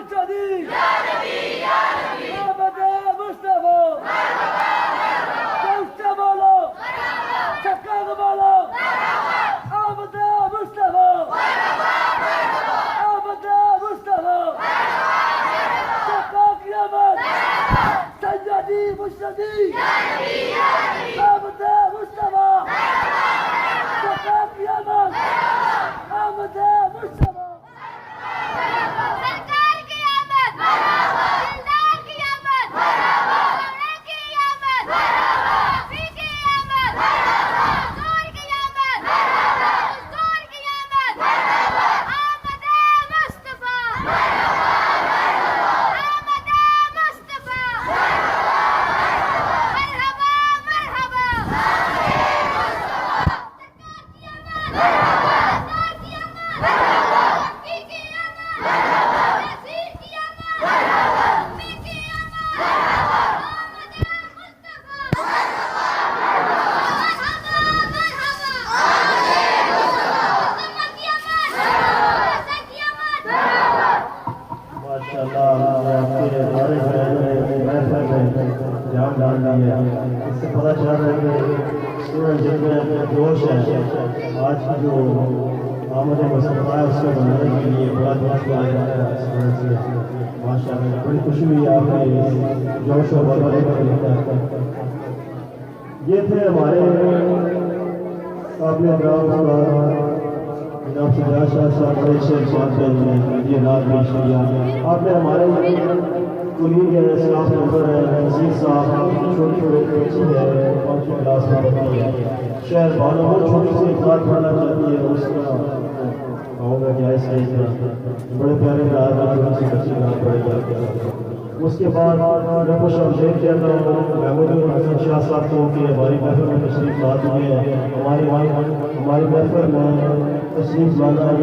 मुर्शदी अहमद मुस्तफा चौथा बोलो छक्का बोलो अहमद मुस्तफा अहमद मुस्तफा छक्का क़यामत सैयदी मुर्शदी अहमद मुस्तफा छक्का क़यामत अहमद मुस्तफा जान डाल दिया। इससे पता चल रहा है कि सूरज जिनमें जोश है, आज की जो आमद मुस्तफा है उसको बनाने के लिए बड़ा जोश लाया जा रहा है। माशाअल्लाह बड़ी खुशी हुई आपने जोश और बलबले को लेकर। ये थे हमारे आपने आपने हमारे कुलीग है, स्टाफ मेंबर है, नज़ीर साहब छोटे छोटे बच्चे हैं, 5वीं क्लास में पढ़ती है, शायद बालों बहुत छोटी सी बात पढ़ना चाहती है, उसका कहूँगा क्या है सही है, बड़े प्यारे रात में छोटी सी बच्ची नाम पड़ेगा। उसके बाद मैं कुछ शेख कहता हूँ महमूद हसन शाह साहब को कि हमारी महफिल में तशरीफ ला चुके हैं, हमारी महफिल में तशरीफ लाना है।